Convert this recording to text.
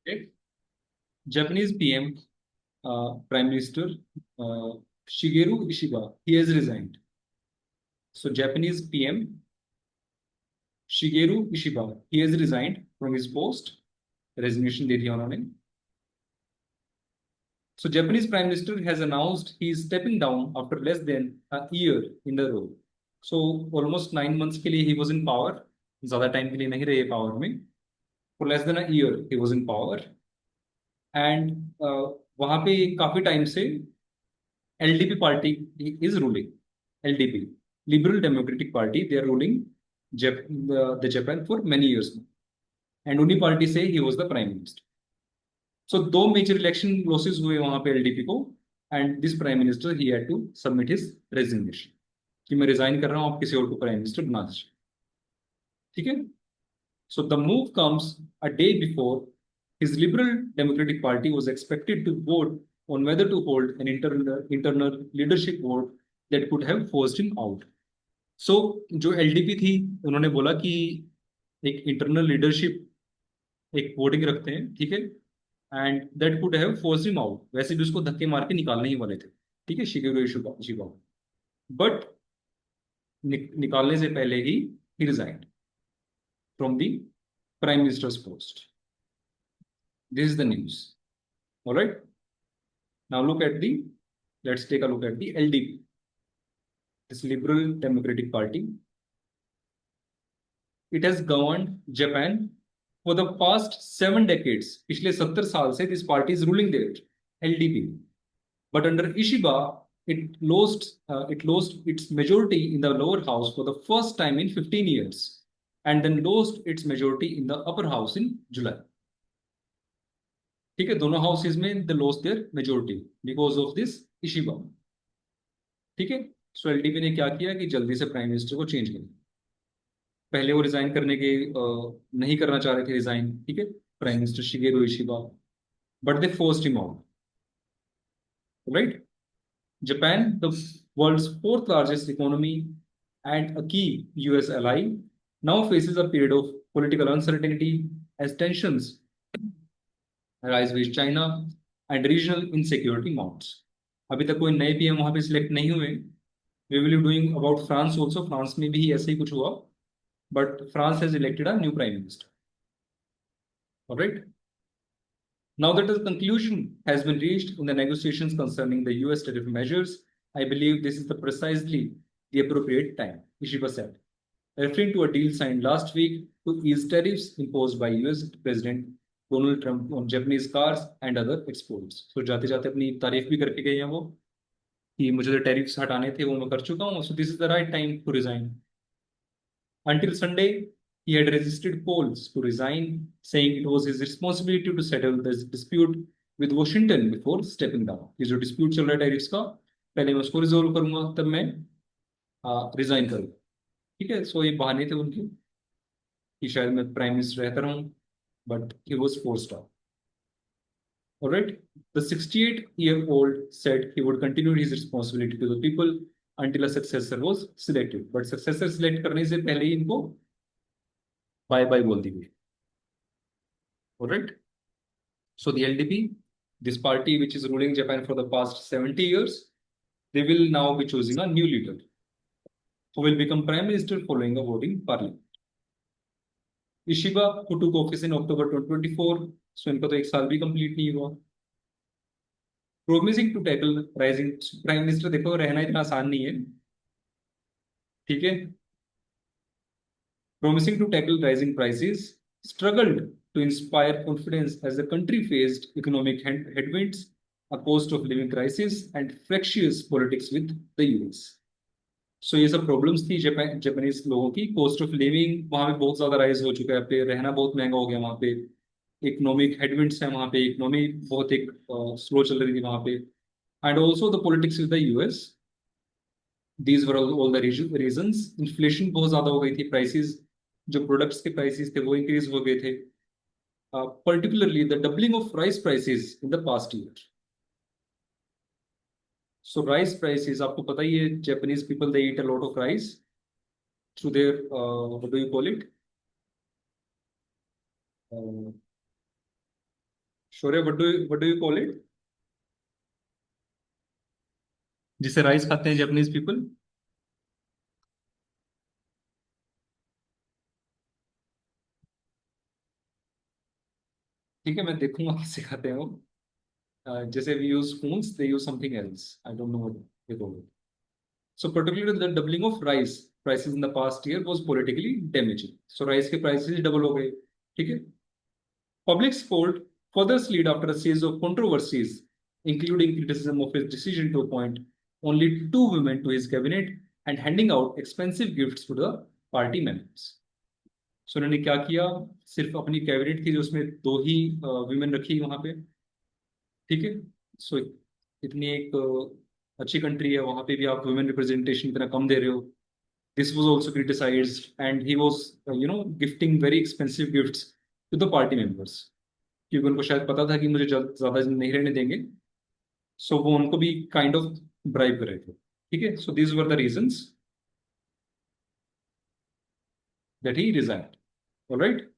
Okay. Japanese PM, Prime Minister Shigeru Ishiba, he has resigned. So Japanese PM Shigeru Ishiba, he has resigned from his post. Resignation दे दिया उन्होंने. So Japanese Prime Minister has announced he is stepping down after less than a year in the role. So almost 9 months के लिए he was in power. ज़्यादा time के लिए नहीं रहे power में. For less than a year he was in power. And वहाँ पे काफी टाइम से LDP party is ruling. LDP, Liberal Democratic Party, they are ruling the Japan for many years now. And उन्हीं पार्टी से he was the prime minister. So दो major election losses हुए वहां पे LDP को. And this prime minister he had to submit his resignation कि मैं resign कर रहा हूं, आप किसी और को प्राइम मिनिस्टर बना दीजिए. ठीक है. So the move comes a day before his Liberal Democratic Party was expected to vote on whether to hold an internal leadership vote that could have forced him out. So जो LDP थी उन्होंने बोला कि एक internal leadership एक voting रखते हैं, ठीक है, and that could have forced him out. वैसे भी उसको धक्के मार के निकालने ही वाले थे, ठीक है, शिगेरो इशिबा. बट निकालने से पहले ही resigned from the prime minister's post. This is the news. All right. Now let's take a look at the LDP, this Liberal Democratic Party. It has governed Japan for the past 7 decades. पिछले 70 साल से this party is ruling there, LDP. But under Ishiba, it lost its majority in the lower house for the first time in 15 years, and then lost its majority in the upper house in July. ठीक है, दोनों houses में they lost their majority because of this Ishiba. ठीक है. सो LDP ने क्या किया कि जल्दी से प्राइम मिनिस्टर को चेंज कर. पहले वो रिजाइन करने के नहीं करना चाह रहे थे रिजाइन, ठीक है, prime minister Shigeru Ishiba, but they forced him out. Right. Japan, the world's fourth largest economy and a key US ally, now faces a period of political uncertainty as tensions rise with China and regional insecurity mounts. अभी तक कोई नए PM वहां पे select नहीं हुए. We will be doing about France also. France में भी ऐसे ही कुछ हुआ, but France has elected a new prime minister. Alright. Now that the conclusion has been reached in the negotiations concerning the US tariff measures, I believe this is precisely the appropriate time, Ishiba said, referring to a deal signed last week to ease tariffs imposed by US President Donald Trump on Japanese cars and other exports. So जाते जाते अपनी तारीफ भी करके गए हैं वो कि मुझे जो टैरिफ्स हटाने थे वो मैं कर चुका हूँ. So this is the right time to resign. Until Sunday, he had resisted calls to resign, saying it was his responsibility to settle this dispute with Washington before stepping down. ये जो dispute चल रहा है tariffs का, पहले मैं उसको resolve करूंगा, तब मैं रिजाइन करूंगा. ठीक है. सो ये बहाने थे उनके कि शायद मैं प्राइम मिनिस्टर रहता रहूं, but he was forced out. Alright. The 68-year-old said he would continue his responsibility to the people until a successor was selected. But successor select करने से पहले ही इनको बाय बाय बोल दी गई. Alright. So the LDP, this party which is ruling Japan for the past 70 years, they will now be choosing a new leader who will become prime minister following a vote in parliament. Ishiba, who took office in October 2024, so इनका तो एक साल भी complete नहीं हुआ. Promising to tackle rising prime minister, देखो रहना इतना आसान नहीं है, ठीक है. Promising to tackle rising prices, struggled to inspire confidence as the country faced economic headwinds, a cost of living crisis, and fractious politics with the US. So ये सब प्रॉब्लम्स थी जापानीज लोगों की. कॉस्ट ऑफ लिविंग वहां पे बहुत ज्यादा rise हो चुका है, पे रहना बहुत महंगा हो गया वहां पे. इकोनॉमिक हेडविंड्स है वहां पे, इकोनॉमी बहुत एक स्लो चल रही थी वहां पे. And also the politics with the US. These were all the reasons. Inflation बहुत ज्यादा हो गई थी, प्राइसेस जो प्रोडक्ट्स के प्राइसेस थे वो इंक्रीज हो गए थे. Particularly the doubling of rice prices in the past year. So rice prices आपको पता ही है, Japanese people they eat a lot of rice through their what do you call it, Shaurya, what do you call it, जिसे rice खाते हैं Japanese people? ठीक है, मैं देखूंगा कैसे खाते हैं वो। जैसे we use spoons, they use something else, I don't know what they call it. So particularly the doubling of rice prices in the past year was politically damaging. So rice के prices double हो गए, ठीक है? Public support further slid after a series of controversies, including criticism of his decision to appoint only two women to his cabinet and handing out expensive gifts to the party members. So उन्होंने क्या किया? सिर्फ अपनी cabinet थी जो उसमें दो ही women रखी वहां पे, ठीक है? सो इतनी एक अच्छी कंट्री है, वहां पे भी आप वुमेन रिप्रेजेंटेशन इतना कम दे रहे हो। This was also criticized, and he was, gifting very expensive gifts to the party members, क्योंकि उनको शायद पता था कि मुझे ज्यादा नहीं रहने देंगे। सो वो उनको भी काइंड ऑफ ब्राइब कर रहे थे, ठीक है? So these were the reasons that he resigned. Alright,